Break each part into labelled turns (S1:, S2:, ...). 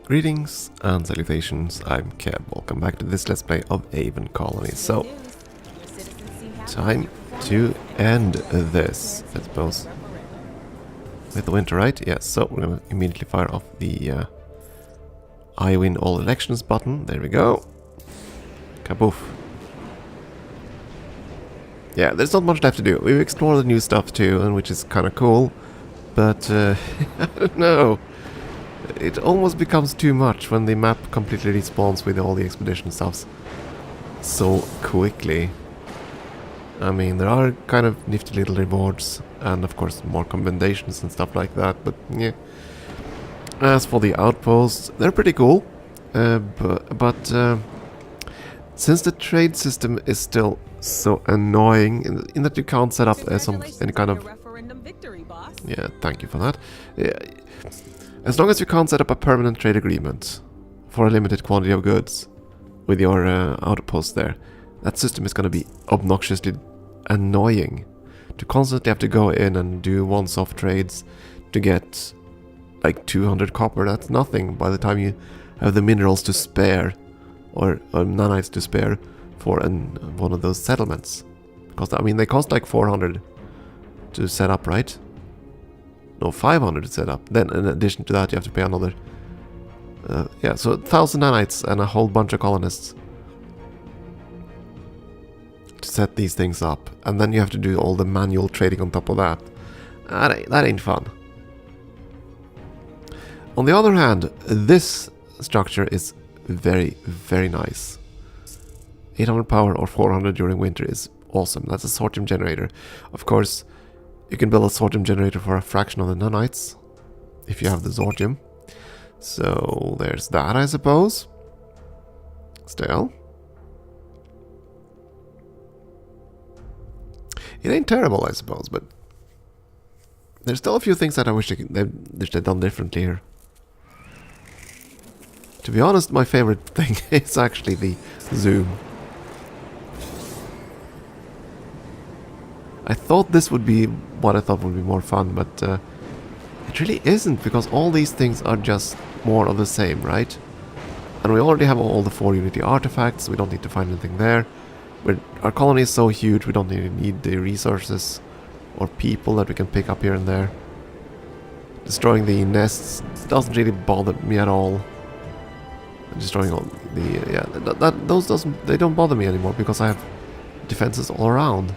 S1: Greetings and salutations, I'm Keb. Welcome back to this Let's Play of Aven Colony. So, time to end this, I suppose. With the winter, right? Yes, so we're gonna immediately fire off the I win all elections button. There we go. Kaboof. Yeah, there's not much left to do. We've explored the new stuff too, and which is kind of cool. But, I don't know. It almost becomes too much when the map completely respawns with all the expedition stuffs so quickly. I mean, there are kind of nifty little rewards and of course more commendations and stuff like that, but yeah. As for the outposts, they're pretty cool, but since the trade system is still so annoying in that you can't set up any kind of... Yeah, thank you for that. Yeah. As long as you can't set up a permanent trade agreement for a limited quantity of goods with your outpost there, that system is going to be obnoxiously annoying. To constantly have to go in and do once-off trades to get like 200 copper, that's nothing by the time you have the minerals to spare or nanites to spare for one of those settlements. Because, I mean, they cost like 400 to set up, right? No, 500 to set up. Then, in addition to that, you have to pay another... yeah, so 1,000 nanites and a whole bunch of colonists to set these things up. And then you have to do all the manual trading on top of that. That ain't fun. On the other hand, this structure is very, very nice. 800 power or 400 during winter is awesome. That's a sortium generator. Of course, you can build a sortium generator for a fraction of the nanites, if you have the sortium. So there's that, I suppose. Still. It ain't terrible, I suppose, but there's still a few things that I wish they'd done differently here. To be honest, my favorite thing is actually the zoom. I thought this would be what I thought would be more fun, but it really isn't, because all these things are just more of the same, right? And we already have all the 4 Unity artifacts, we don't need to find anything there. Our colony is so huge, we don't really need the resources or people that we can pick up here and there. Destroying the nests doesn't really bother me at all. Destroying all the... those they don't bother me anymore, because I have defenses all around.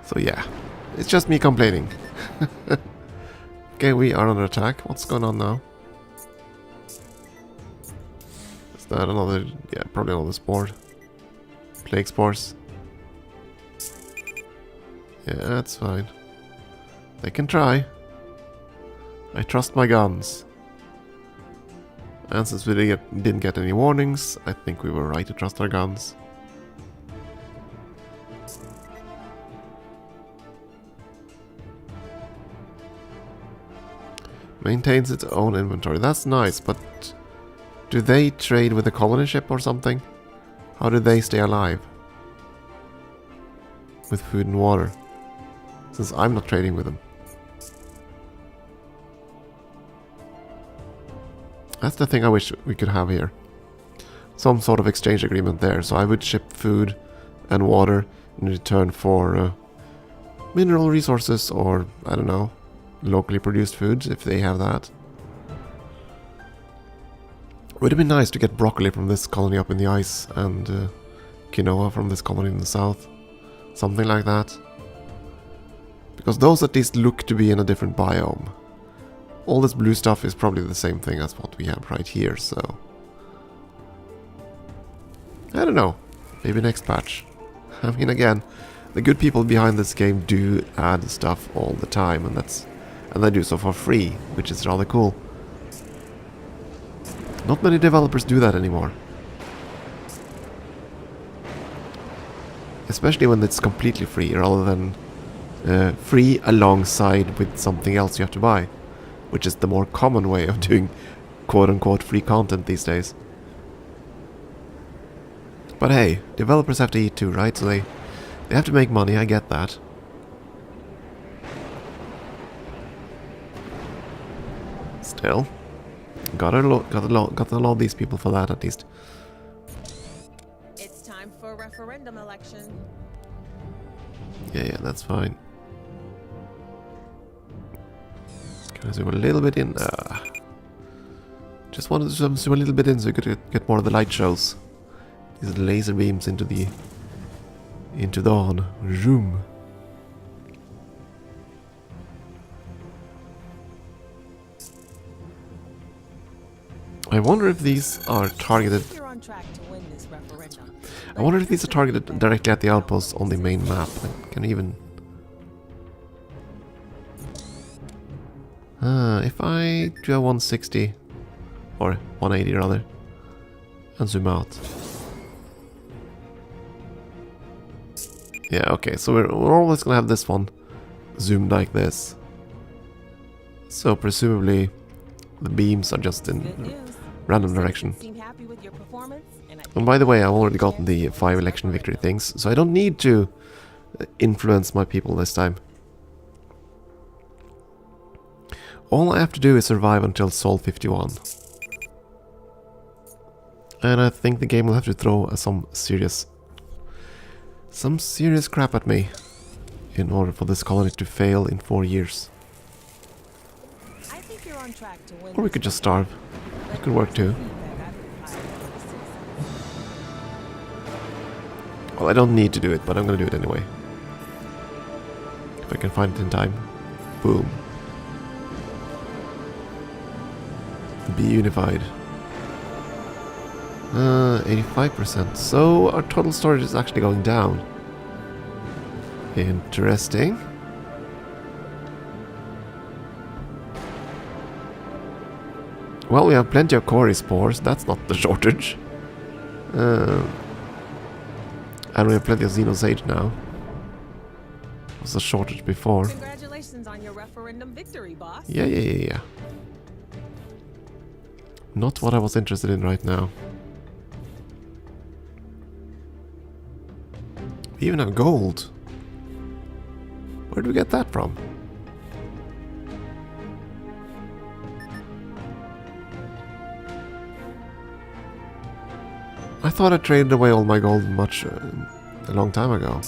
S1: So yeah, it's just me complaining. Okay, we are under attack. What's going on now? Is that another... yeah, probably another spore. Plague spores. Yeah, that's fine. They can try. I trust my guns. And since we didn't get any warnings, I think we were right to trust our guns. Maintains its own inventory. That's nice, but do they trade with a colony ship or something? How do they stay alive? With food and water. Since I'm not trading with them. That's the thing I wish we could have here. Some sort of exchange agreement there. So I would ship food and water in return for mineral resources, or, I don't know, locally produced foods, if they have that. Would it be nice to get broccoli from this colony up in the ice, and quinoa from this colony in the south? Something like that. Because those at least look to be in a different biome. All this blue stuff is probably the same thing as what we have right here, so... I don't know. Maybe next patch. I mean, again, the good people behind this game do add stuff all the time, and they do so for free, which is rather cool. Not many developers do that anymore. Especially when it's completely free, rather than free alongside with something else you have to buy. Which is the more common way of doing quote-unquote free content these days. But hey, developers have to eat too, right? So they have to make money, I get that. Still. Gotta laud these people for that, at least.
S2: It's time for a referendum election.
S1: Yeah, that's fine. Can I zoom a little bit in? Just wanted to zoom a little bit in so you could get more of the light shows. These laser beams into the dawn. Zoom. I wonder if these are targeted.
S2: You're on track to win this referendum.
S1: I wonder if these are targeted directly at the outposts on the main map. I can even. If I do a 160 or 180 rather, and zoom out. Yeah, okay. So we're always gonna have this one zoomed like this. So presumably the beams are just in random direction. And by the way, I've already gotten the 5 election victory things, so I don't need to influence my people this time. All I have to do is survive until Sol 51. And I think the game will have to throw some serious crap at me in order for this colony to fail in 4 years.
S2: I think you're on track to win.
S1: Or we could just starve. It could work too. Well, I don't need to do it, but I'm gonna do it anyway. If I can find it in time. Boom. Be unified. 85%. So our total storage is actually going down. Interesting. Well, we have plenty of Cori spores. That's not the shortage. And we have plenty of Xenosage now. Was a shortage before.
S2: Congratulations on your referendum victory, boss.
S1: Yeah. Not what I was interested in right now. We even have gold. Where do we get that from? I thought I traded away all my gold a long time ago.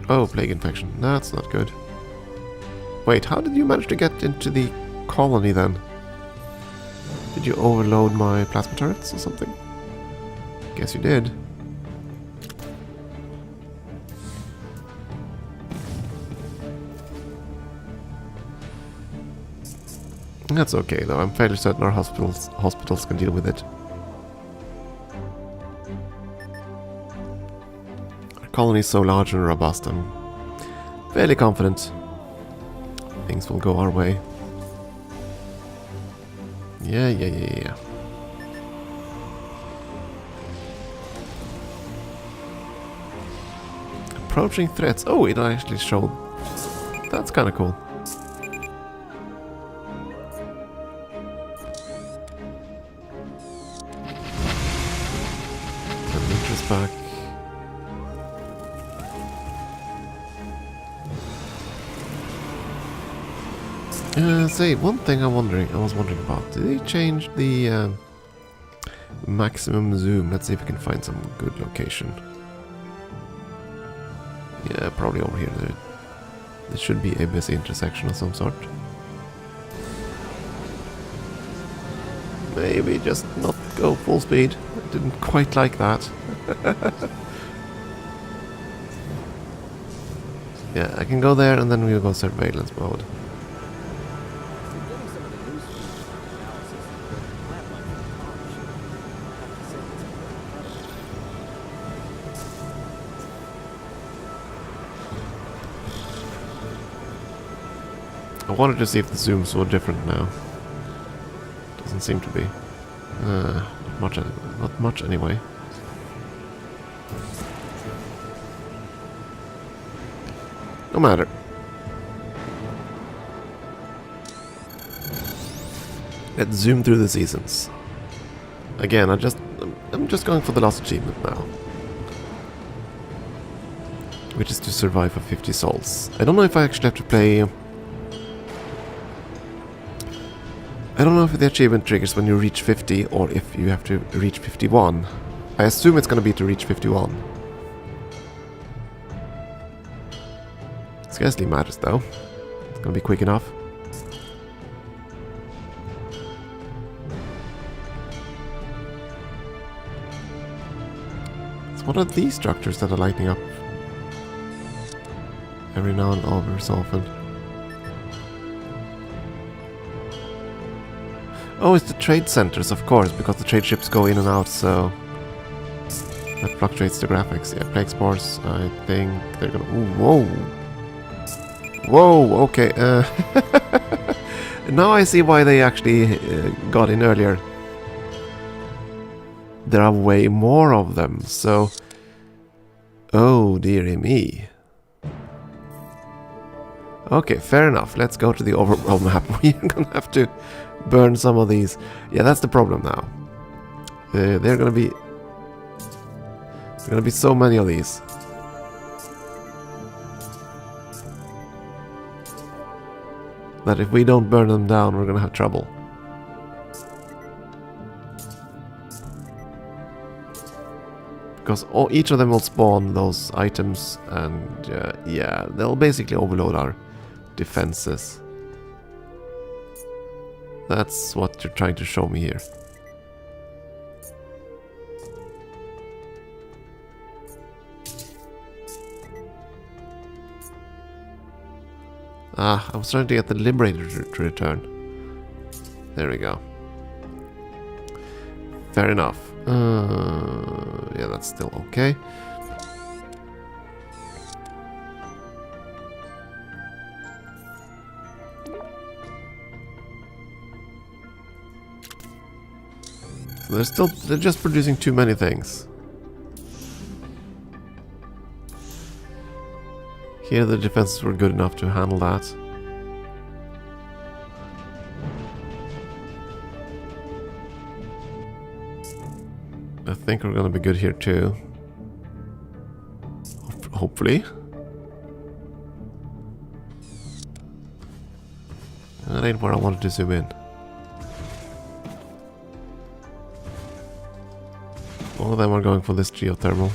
S1: Oh, plague infection. That's not good. Wait, how did you manage to get into the colony then? Did you overload my plasma turrets or something? Guess you did. That's okay though, I'm fairly certain our hospitals can deal with it. Our colony is so large and robust, I'm fairly confident things will go our way. Yeah. Approaching threats. Oh, it actually showed. That's kind of cool. Back. Say, one thing I was wondering about. Did they change the maximum zoom? Let's see if we can find some good location. Yeah, probably over here. There should be a busy intersection of some sort. Maybe just not go full speed. I didn't quite like that. Yeah, I can go there and then we'll go surveillance mode. I wanted to see if the zooms were different now. Doesn't seem to be. Not much anyway. No matter. Let's zoom through the seasons. Again, I'm just going for the last achievement now. which is to survive for 50 souls. I don't know if I actually have to play... I don't know if the achievement triggers when you reach 50 or if you have to reach 51. I assume it's gonna be to reach 51. Scarcely matters though. It's gonna be quick enough. So what are these structures that are lighting up every now and over so often? Oh, it's the trade centers, of course, because the trade ships go in and out, so that fluctuates the graphics. Yeah, plague spores, I think they're gonna... Ooh, whoa! Whoa, okay. Now I see why they actually got in earlier. There are way more of them, so... Oh, dearie me. Okay, fair enough. Let's go to the overworld map. We're gonna have to burn some of these. Yeah, that's the problem now. They're gonna be... There's gonna be so many of these. That if we don't burn them down, we're gonna have trouble. Because each of them will spawn those items, and yeah, they'll basically overload our defenses. That's what you're trying to show me here. Ah, I was trying to get the Liberator to return. There we go. Fair enough. Yeah, that's still okay. So they're just producing too many things. Here the defenses were good enough to handle that. I think we're gonna be good here too. Hopefully. That ain't where I wanted to zoom in. All of them are going for this geothermal.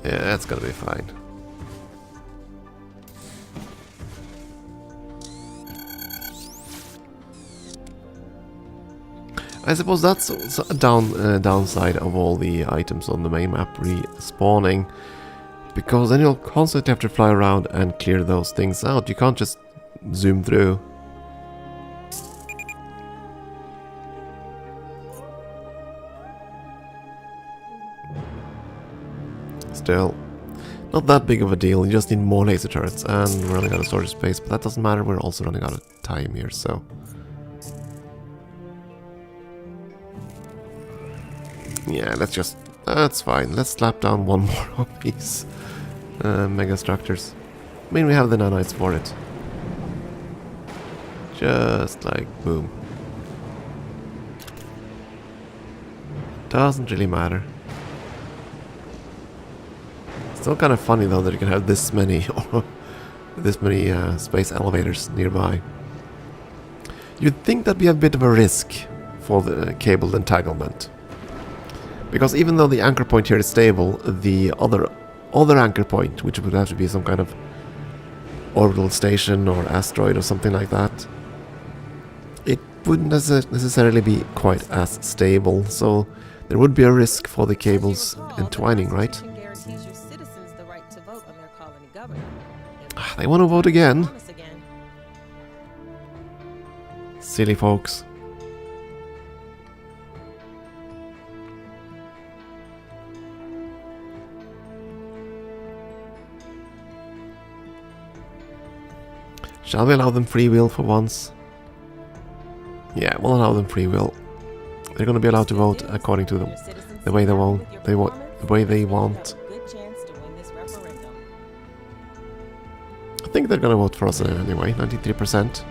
S1: Yeah, that's gonna be fine. I suppose that's a downside of all the items on the main map respawning, because then you'll constantly have to fly around and clear those things out. You can't just zoom through. Still, not that big of a deal. You just need more laser turrets, and we're running out of storage space, but that doesn't matter. We're also running out of time here, so... Yeah, that's fine. Let's slap down one more of these mega structures. I mean, we have the nanites for it. Just like, boom. Doesn't really matter. Still kind of funny though that you can have this many space elevators nearby. You'd think that'd be a bit of a risk for the cable entanglement. Because even though the anchor point here is stable, the other anchor point, which would have to be some kind of orbital station or asteroid or something like that, it wouldn't necessarily be quite as stable, so there would be a risk for the cables entwining, right? They want to vote again. Silly folks. Shall we allow them free will for once? Yeah, we'll allow them free will. They're going to be allowed to vote according to the way they want. The way they want. I think they're going to vote for us anyway. 93%.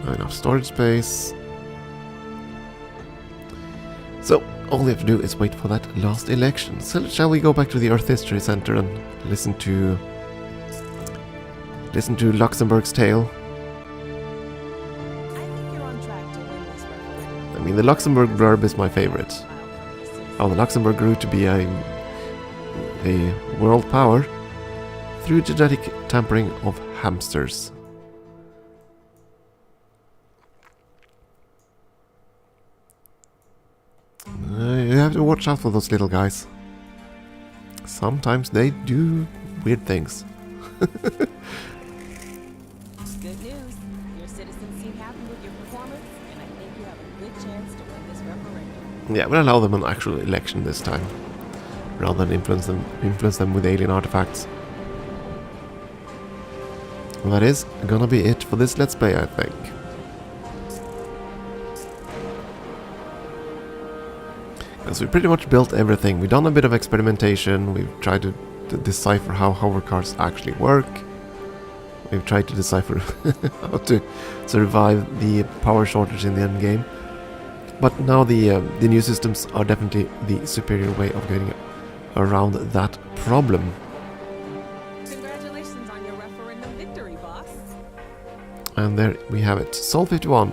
S1: Not enough storage space. So, all we have to do is wait for that last election. So, shall we go back to the Earth History Center and listen to Luxembourg's tale?
S2: I think you're on track to win this referendum.
S1: I mean, the Luxembourg blurb is my favorite. How the Luxembourg grew to be a world power through genetic tampering of hamsters. You have to watch out for those little guys. Sometimes they do weird things.
S2: Good news. Your citizens seem happy with your performance, and I think you have a good chance to win this referendum.
S1: Yeah, we'll allow them an actual election this time, rather than influence them with alien artifacts. Well, that is gonna be it for this Let's Play, I think. Because we pretty much built everything. We've done a bit of experimentation. We've tried to decipher how hovercars actually work. We've tried to decipher how to survive the power shortage in the end game. But now the new systems are definitely the superior way of getting around that problem.
S2: Congratulations on your referendum victory, boss.
S1: And there we have it. Sol 51.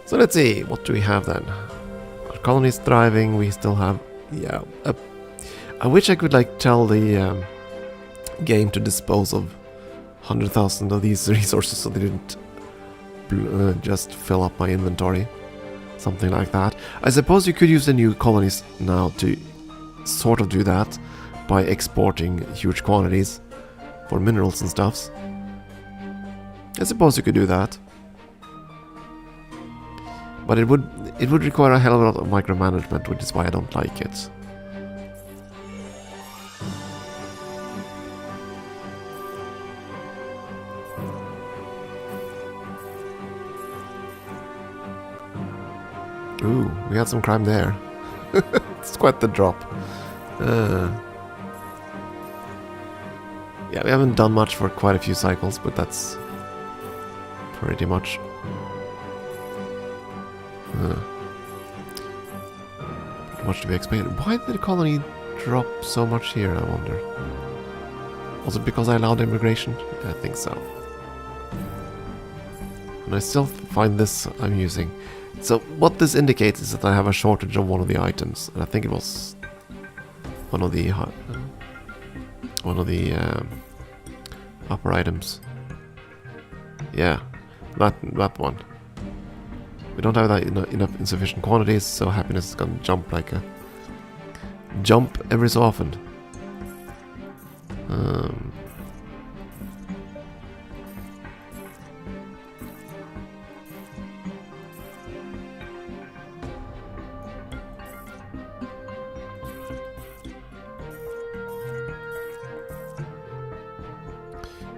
S1: So let's see, what do we have then? Our colony is thriving, we still have... Yeah, I wish I could like tell the game to dispose of 100,000 of these resources so they didn't just fill up my inventory. Something like that. I suppose you could use the new colonies now to sort of do that by exporting huge quantities for minerals and stuffs. I suppose you could do that. But it would require a hell of a lot of micromanagement, which is why I don't like it. Ooh, we had some crime there. It's quite the drop. Yeah, we haven't done much for quite a few cycles, but that's pretty much... much to be expected. Why did the colony drop so much here, I wonder? Was it because I allowed immigration? I think so. And I still find this amusing. So what this indicates is that I have a shortage of one of the items, and I think it was one of the upper items. Yeah, that one. We don't have that enough in sufficient quantities, so happiness is gonna jump like a jump every so often.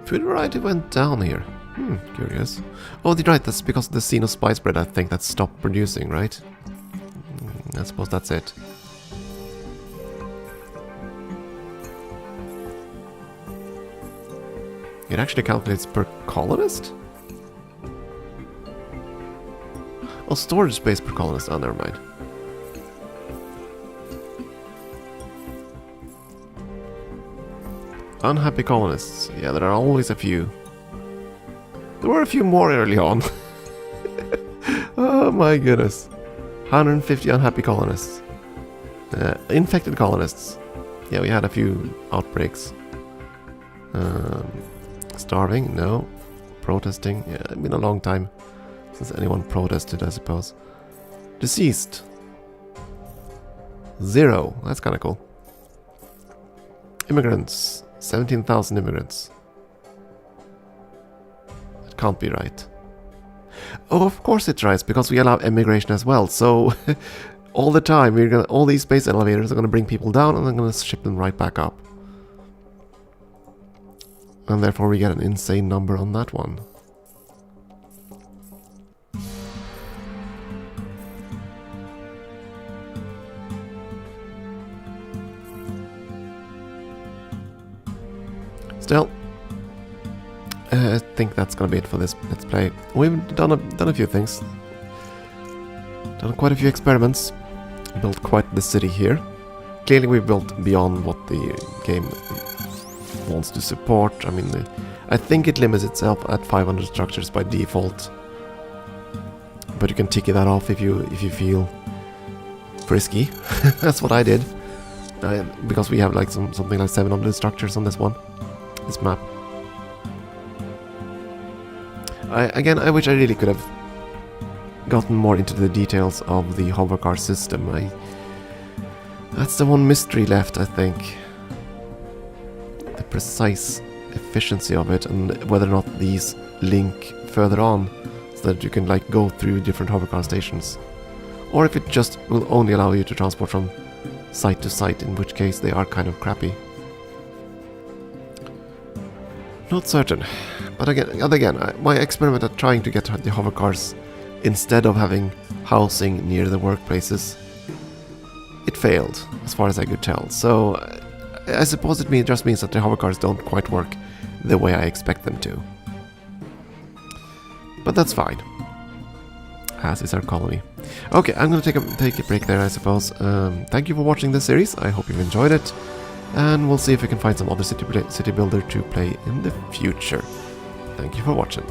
S1: Food variety went down here. Curious. Oh, you're right, that's because of the scene of spice bread, I think, that stopped producing, right? I suppose that's it. It actually calculates per colonist? Oh, storage space per colonist. Oh, never mind. Unhappy colonists. Yeah, there are always a few. There were a few more early on. Oh my goodness. 150 unhappy colonists. Infected colonists. Yeah, we had a few outbreaks. Starving? No. Protesting? Yeah, it's been a long time since anyone protested, I suppose. Deceased? 0. That's kind of cool. Immigrants? 17,000 immigrants. It can't be right. Oh, of course it's right, because we allow immigration as well. So all the time, all these space elevators are gonna bring people down, and I'm gonna ship them right back up. And therefore we get an insane number on that one. Still, I think that's gonna be it for this Let's Play. We've done a few things. Done quite a few experiments. Built quite the city here. Clearly we built beyond what the game wants to support. I mean, I think it limits itself at 500 structures by default. But you can tick that off if you feel frisky. That's what I did. Because we have like something like 700 structures on this map. I wish I really could have gotten more into the details of the hover car system. That's the one mystery left, I think. The precise efficiency of it and whether or not these link further on so that you can like go through different hover car stations. Or if it just will only allow you to transport from site to site, in which case they are kind of crappy. Not certain. But again, my experiment at trying to get the hover cars instead of having housing near the workplaces, it failed, as far as I could tell. So I suppose it just means that the hover cars don't quite work the way I expect them to. But that's fine. As is our colony. Okay, I'm going to take a break there, I suppose. Thank you for watching this series. I hope you've enjoyed it. And we'll see if we can find some other city builder to play in the future. Thank you for watching.